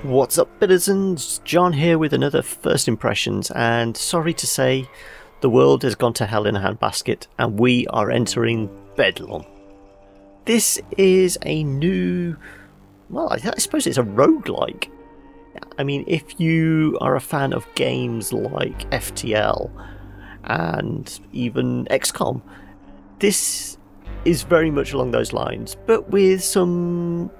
What's up, citizens? John here with another First Impressions, and sorry to say, the world has gone to hell in a handbasket and we are entering Bedlam. This is a new, well, I suppose it's a roguelike. I mean, if you are a fan of games like FTL and even XCOM, this is very much along those lines, but with some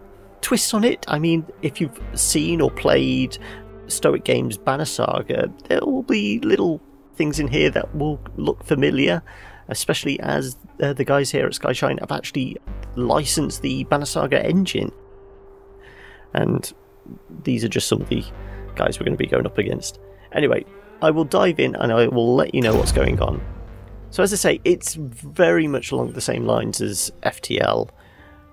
twists on it. I mean, if you've seen or played Stoic Games' Banner Saga, there will be little things in here that will look familiar, especially as the guys here at Skyshine have actually licensed the Banner Saga engine. And these are just some of the guys we're going to be going up against. Anyway, I will dive in and I will let you know what's going on. So as I say, it's very much along the same lines as FTL.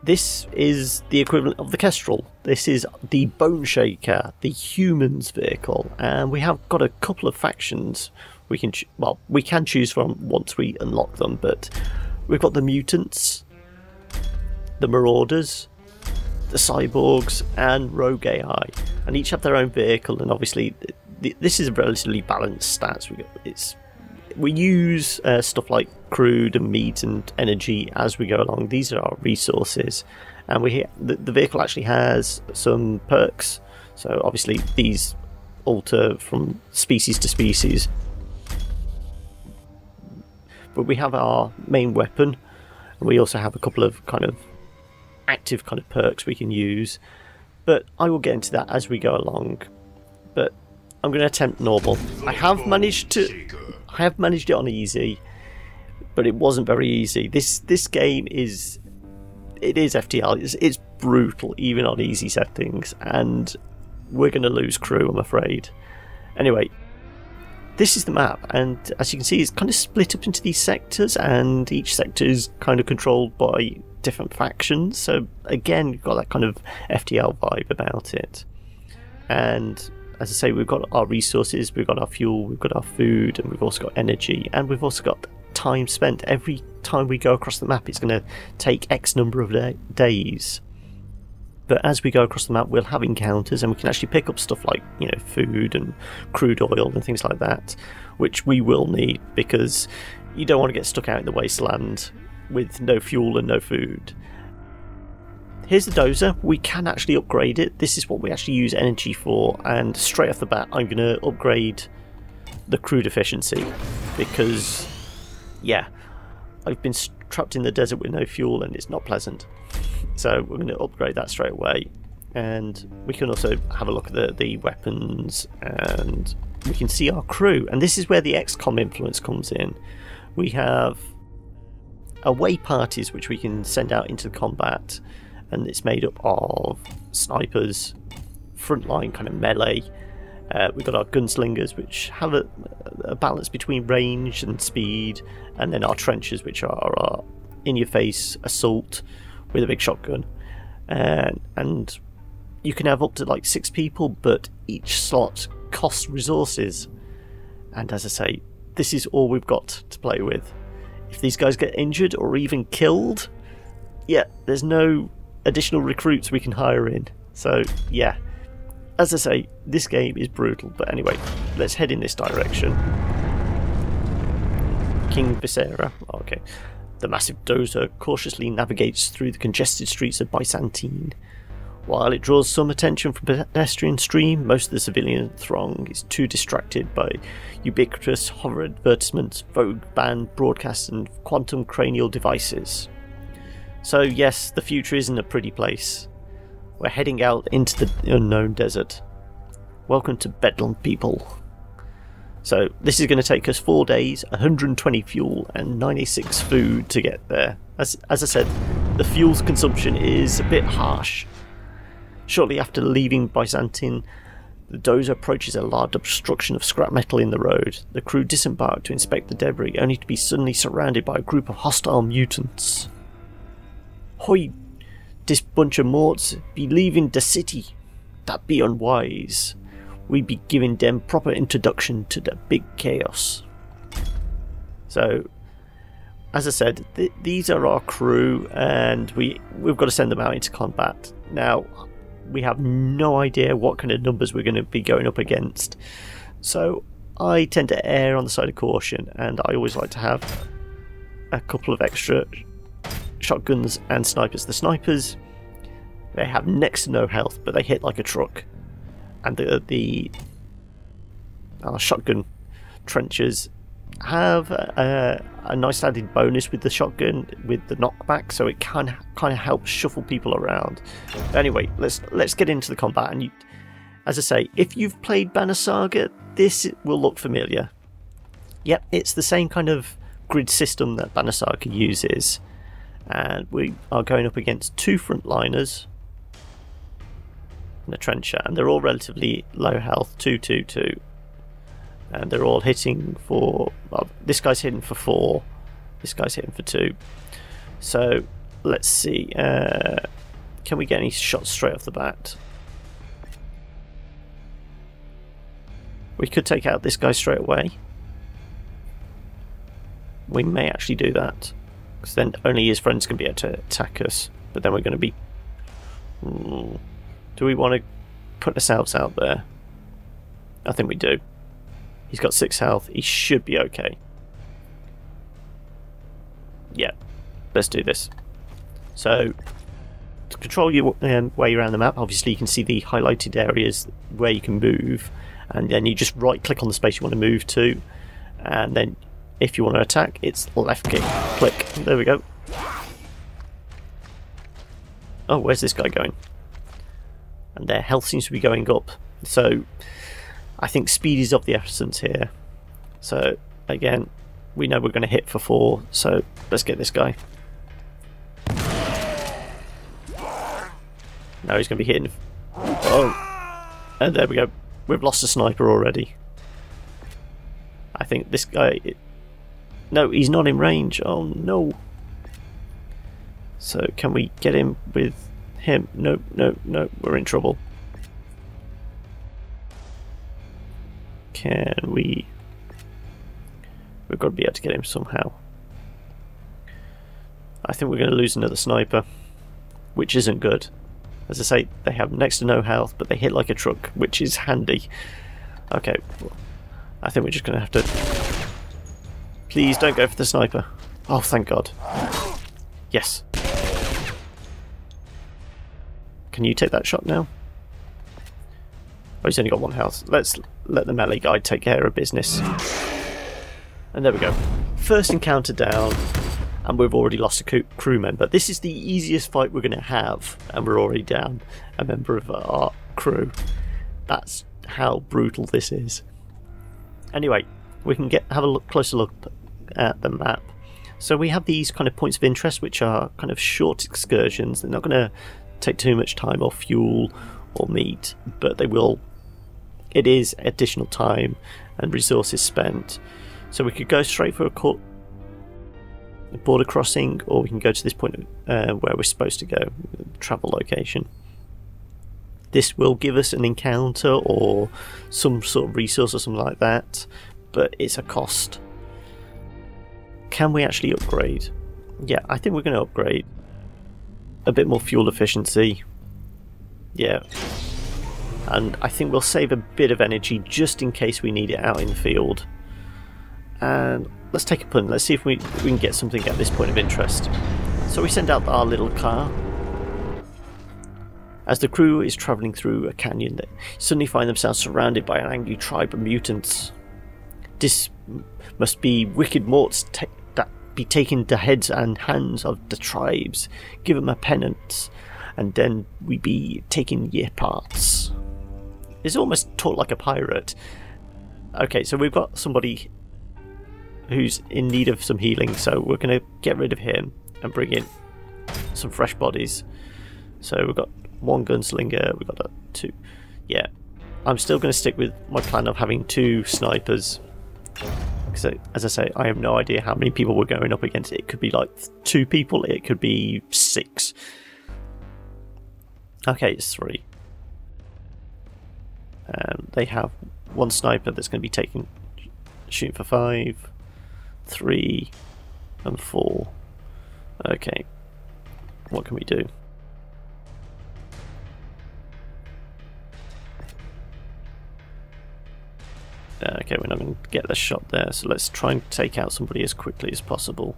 This is the equivalent of the Kestrel. This is the Boneshaker, the humans vehicle, and we have got a couple of factions we can choose from once we unlock them. But we've got the mutants, the marauders, the cyborgs, and rogue AI, and each have their own vehicle. And obviously, this is a relatively balanced stats. We use stuff like crude and meat and energy as we go along. These are our resources, and the vehicle actually has some perks. So obviously these alter from species to species. But we have our main weapon, and we also have a couple of kind of active kind of perks we can use. But I will get into that as we go along. But I'm going to attempt normal. I have managed it on easy, but it wasn't very easy. This game is FTL. It's brutal even on easy settings, and we're going to lose crew, I'm afraid. Anyway, this is the map, and as you can see, it's kind of split up into these sectors, and each sector is kind of controlled by different factions. So again, you've got that kind of FTL vibe about it. And as I say, we've got our resources, we've got our fuel, we've got our food, and we've also got energy, and we've also got time spent. Every time we go across the map, it's going to take X number of days. But as we go across the map, we'll have encounters, and we can actually pick up stuff like, you know, food and crude oil and things like that, which we will need, because you don't want to get stuck out in the wasteland with no fuel and no food. Here's the dozer. We can actually upgrade it. This is what we actually use energy for, and straight off the bat I'm going to upgrade the crude efficiency, because yeah, I've been trapped in the desert with no fuel and it's not pleasant. So we're going to upgrade that straight away, and we can also have a look at the weapons, and we can see our crew, and this is where the XCOM influence comes in. We have away parties which we can send out into combat, and it's made up of snipers, frontline kind of melee. We've got our gunslingers, which have a balance between range and speed, and then our trenchers, which are our in-your-face assault with a big shotgun. And you can have up to like 6 people, but each slot costs resources. And as I say, this is all we've got to play with. If these guys get injured or even killed, yeah, there's no additional recruits we can hire in. So yeah, as I say, this game is brutal. But anyway, let's head in this direction. King Viscera. Oh, okay. The massive dozer cautiously navigates through the congested streets of Byzantine. While it draws some attention from pedestrian stream, most of the civilian throng is too distracted by ubiquitous hover advertisements, Vogue banned broadcasts, and quantum cranial devices. So yes, the future isn't a pretty place. We're heading out into the unknown desert. Welcome to Bedlam, people. So this is going to take us 4 days, 120 fuel, and 96 food to get there. As I said, the fuel's consumption is a bit harsh. Shortly after leaving Byzantine, the dozer approaches a large obstruction of scrap metal in the road. The crew disembark to inspect the debris, only to be suddenly surrounded by a group of hostile mutants. Hoi, this bunch of morts be leaving the city. That be unwise. We be giving them proper introduction to the big chaos. So, as I said, these are our crew, and we've got to send them out into combat. Now, we have no idea what kind of numbers we're going to be going up against. So I tend to err on the side of caution, and I always like to have a couple of extra shotguns and snipers. The snipers, they have next to no health, but they hit like a truck. And the shotgun trenchers have a nice added bonus with the shotgun, with the knockback, so it can kind of help shuffle people around. But anyway, let's get into the combat. And as I say, if you've played Banner Saga, this will look familiar. Yep, it's the same kind of grid system that Banner Saga uses, and we are going up against two frontliners and a trencher, and they're all relatively low health, 2-2-2. And they're all hitting for, well, this guy's hitting for 4, this guy's hitting for 2. So let's see, can we get any shots straight off the bat? We could take out this guy straight away. We may actually do that, because then only his friends can be able to attack us. But then we're going to be... do we want to put ourselves out there? I think we do. He's got 6 health. He should be okay. Yeah, let's do this. So, to control your way around the map, obviously you can see the highlighted areas where you can move, and then you just right click on the space you want to move to, and then if you want to attack, it's left click. There we go. Oh, where's this guy going? And their health seems to be going up. So I think speed is of the essence here. So again, we know we're going to hit for 4, so let's get this guy. Now he's going to be hitting. Oh, and there we go. We've lost a sniper already. I think this guy... No, he's not in range. Oh no. So can we get him with him? No, no, no, we're in trouble. Can we... We've got to be able to get him somehow. I think we're going to lose another sniper, which isn't good. As I say, they have next to no health, but they hit like a truck, which is handy. Okay, I think we're just going to have to... Please don't go for the sniper. Oh, thank God. Yes. Can you take that shot now? Oh, he's only got 1 health. Let's let the melee guy take care of business. And there we go. First encounter down, and we've already lost a crew member. This is the easiest fight we're going to have, and we're already down a member of our crew. That's how brutal this is. Anyway, we can have a closer look at the map. So we have these kind of points of interest, which are kind of short excursions. They're not going to take too much time or fuel or meat, but they will. It is additional time and resources spent. So we could go straight for a border crossing, or we can go to this point where we're supposed to go, travel location. This will give us an encounter or some sort of resource or something like that, but it's a cost. Can we actually upgrade? Yeah, I think we're going to upgrade. A bit more fuel efficiency. Yeah. And I think we'll save a bit of energy just in case we need it out in the field. And let's take a punt. Let's see if we can get something at this point of interest. So we send out our little car. As the crew is travelling through a canyon, they suddenly find themselves surrounded by an angry tribe of mutants. This must be wicked morts that be taken the heads and hands of the tribes. Give them a penance, and then we be taking your parts. It's almost talk like a pirate. Okay, so we've got somebody who's in need of some healing, so we're going to get rid of him and bring in some fresh bodies. So we've got 1 gunslinger, we've got 2. Yeah, I'm still going to stick with my plan of having 2 snipers. So, as I say, I have no idea how many people we're going up against. It could be like 2 people, it could be 6. Okay, it's 3. They have 1 sniper that's going to be shooting for 5, 3, and 4. Okay, what can we do? Okay, we're not going to get the shot there, so let's try and take out somebody as quickly as possible.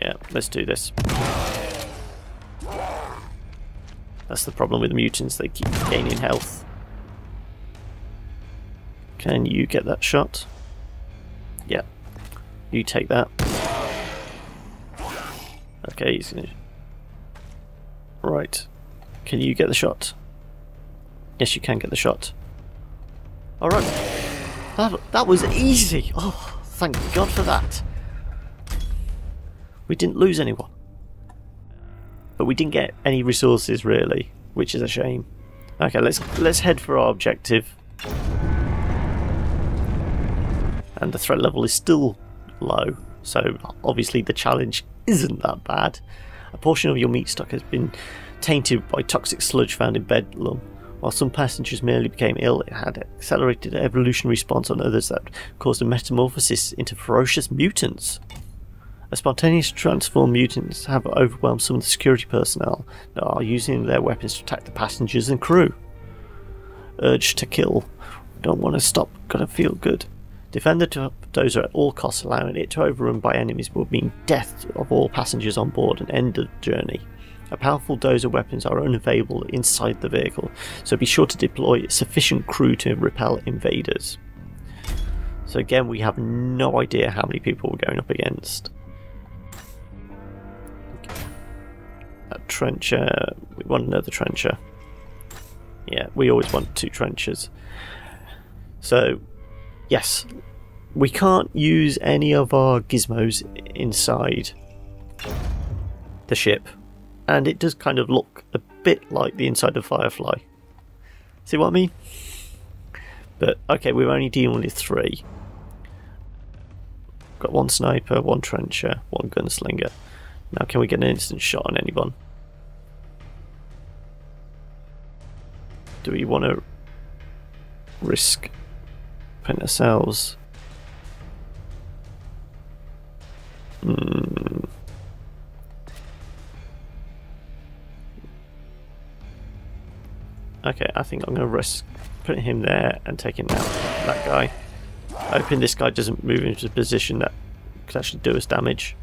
Yeah, let's do this. That's the problem with the mutants, they keep gaining health. Can you get that shot? Yeah. You take that. Okay, he's gonna... Right. Can you get the shot? Yes, you can get the shot. Alright. That was easy! Oh, thank God for that. We didn't lose anyone. But we didn't get any resources, really, which is a shame. Okay, let's head for our objective. And the threat level is still low, so obviously the challenge isn't that bad. A portion of your meat stock has been tainted by toxic sludge found in Bedlam. While some passengers merely became ill, it had accelerated an evolutionary response on others that caused a metamorphosis into ferocious mutants. A spontaneous transformed mutants have overwhelmed some of the security personnel that are using their weapons to attack the passengers and crew. Urge to kill. Don't want to stop, gotta feel good. Defend the dozer at all costs, allowing it to overrun by enemies will mean death of all passengers on board and end the journey. A powerful dozer weapons are unavailable inside the vehicle, so be sure to deploy sufficient crew to repel invaders. So again, we have no idea how many people we're going up against. A trencher, we want another trencher. Yeah, we always want 2 trenchers. So, yes, we can't use any of our gizmos inside the ship. And it does kind of look a bit like the inside of Firefly. See what I mean? But, okay, we're only dealing with 3. Got 1 sniper, 1 trencher, 1 gunslinger. Now can we get an instant shot on anyone? Do we want to risk putting ourselves... Okay, I think I'm going to risk putting him there and taking out that guy. Hoping this guy doesn't move into a position that could actually do us damage.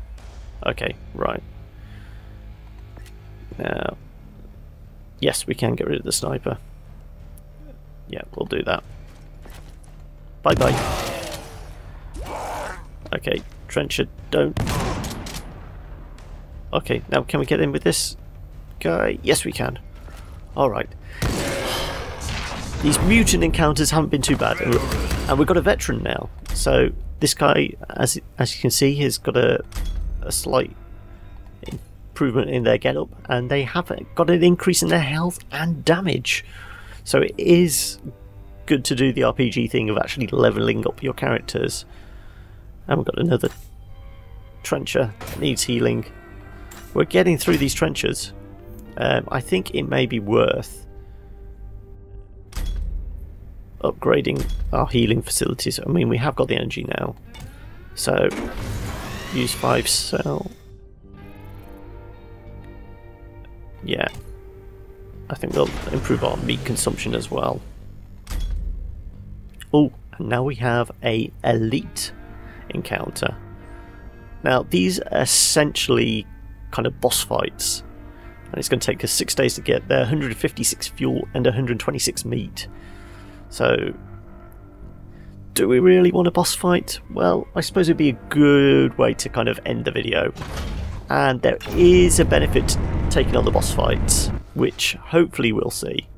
Okay, right. Now, yes, we can get rid of the sniper. Yeah, we'll do that. Bye bye. Okay, trencher, don't. Okay, now can we get in with this guy? Yes, we can. Alright. These mutant encounters haven't been too bad, and we've got a veteran now. So this guy, as you can see, has got a slight improvement in their getup, and they have got an increase in their health and damage. So it is good to do the RPG thing of actually leveling up your characters. And we've got another trencher that needs healing. We're getting through these trenchers. I think it may be worth upgrading our healing facilities. I mean, we have got the energy now, so use 5 cell. Yeah, I think we'll improve our meat consumption as well. Oh, and now we have a elite encounter. Now these are essentially kind of boss fights, and it's going to take us 6 days to get there, 156 fuel and 126 meat. So, do we really want a boss fight? Well, I suppose it'd be a good way to kind of end the video. And there is a benefit to taking on the boss fights, which hopefully we'll see.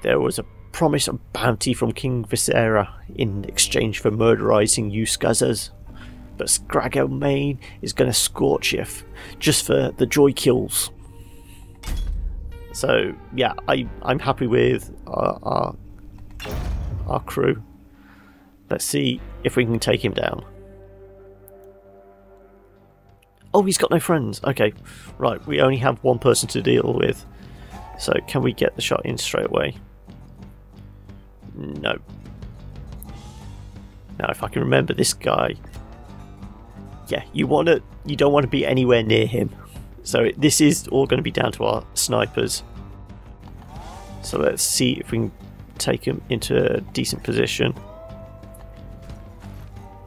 There was a promise of bounty from King Viscera in exchange for murderizing you scuzzers. But Scragomane is going to scorch you just for the joy kills. So yeah, I'm happy with our crew. Let's see if we can take him down. Oh, he's got no friends. Okay, right, we only have 1 person to deal with. So can we get the shot in straight away? No. Now if I can remember this guy, yeah, you don't want to be anywhere near him. So this is all going to be down to our snipers. So let's see if we can take him into a decent position.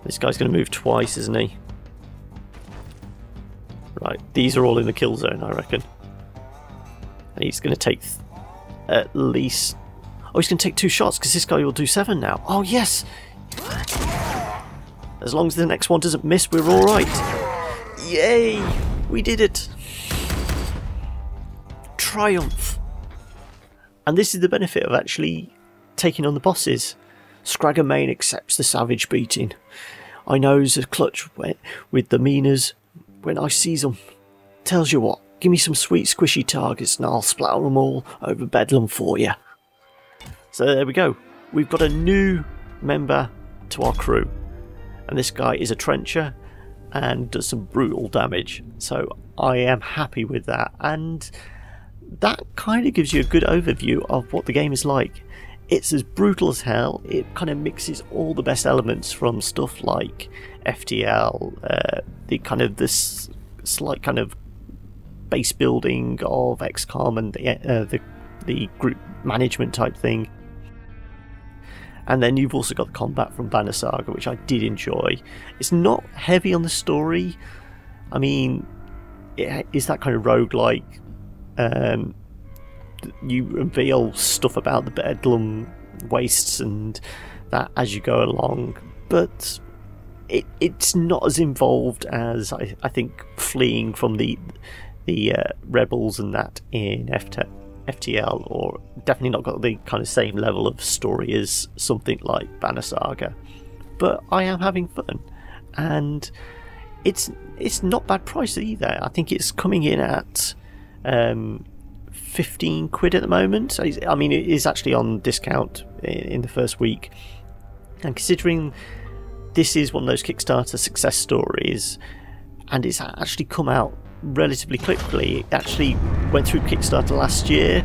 This guy's going to move twice, isn't he? Right, these are all in the kill zone, I reckon. And he's going to take at least... Oh, he's going to take 2 shots because this guy will do 7 now. Oh, yes! As long as the next one doesn't miss, we're alright. Yay! We did it! Triumph! And this is the benefit of actually taking on the bosses. Scragger Main accepts the savage beating. I knows a clutch with the meaners when I sees them. Tells you what, give me some sweet squishy targets and I'll splatter them all over Bedlam for you. So there we go. We've got a new member to our crew. And this guy is a trencher and does some brutal damage. So I am happy with that. And that kind of gives you a good overview of what the game is like. It's as brutal as hell. It kind of mixes all the best elements from stuff like FTL, this slight kind of base building of XCOM and the group management type thing. And then you've also got the combat from Banner Saga, which I did enjoy. It's not heavy on the story. I mean, it is that kind of roguelike. You reveal stuff about the Bedlam wastes and that as you go along, but it's not as involved as I think fleeing from the rebels and that in FTL, or definitely not got the kind of same level of story as something like Banner Saga. But I am having fun, and it's not bad price either. I think it's coming in at 15 quid at the moment. I mean, it is actually on discount in the first week, and considering this is one of those Kickstarter success stories and it's actually come out relatively quickly. It actually went through Kickstarter last year.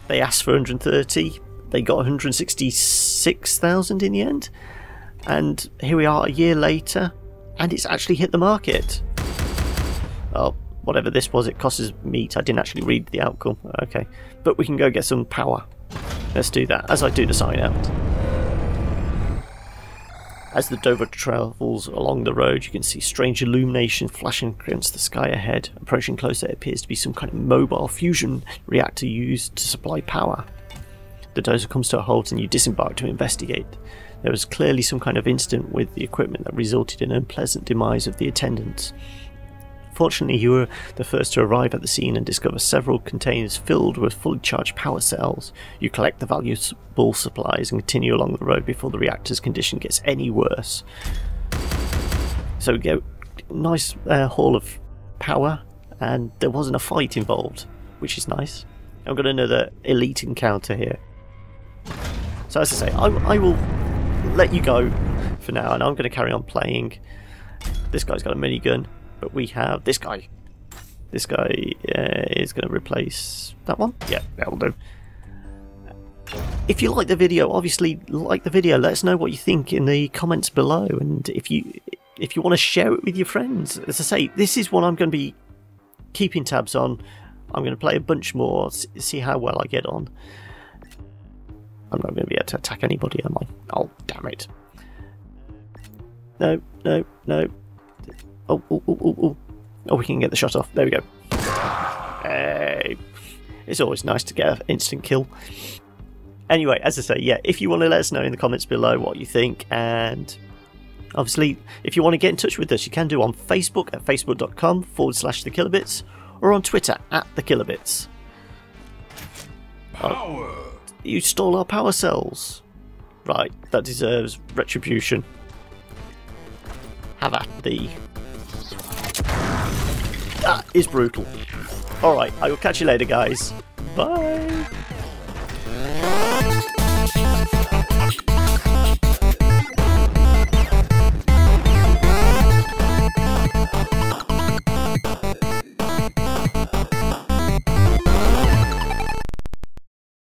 They asked for 130, they got 166,000 in the end, and here we are a year later and it's actually hit the market. Oh, whatever this was, it costs us meat. I didn't actually read the outcome. Okay, but we can go get some power. Let's do that as I do the sign out. As the Dover travels along the road, you can see strange illumination flashing against the sky ahead. Approaching closer, it appears to be some kind of mobile fusion reactor used to supply power. The dozer comes to a halt and you disembark to investigate. There was clearly some kind of incident with the equipment that resulted in an unpleasant demise of the attendants. Fortunately, you were the first to arrive at the scene and discover several containers filled with fully charged power cells. You collect the valuable supplies and continue along the road before the reactor's condition gets any worse. So we get a nice haul of power, and there wasn't a fight involved, which is nice. I've got another elite encounter here. So as I say, I will let you go for now, and I'm going to carry on playing. This guy's got a minigun. But we have this guy. This guy is going to replace that one. Yeah, that will do. If you like the video, obviously like the video. Let us know what you think in the comments below. And if you want to share it with your friends. As I say, this is what I'm going to be keeping tabs on. I'm going to play a bunch more, see how well I get on. I'm not going to be able to attack anybody, am I? Oh, damn it. No, no, no. Oh, we can get the shot off. There we go. Hey. It's always nice to get an instant kill. Anyway, as I say, yeah, if you want to let us know in the comments below what you think, and obviously, if you want to get in touch with us, you can do on Facebook at facebook.com/thekillerbits, or on Twitter at thekillerbits. Power! You stole our power cells. Right, that deserves retribution. Have at thee. That is brutal. Alright, I will catch you later, guys. Bye!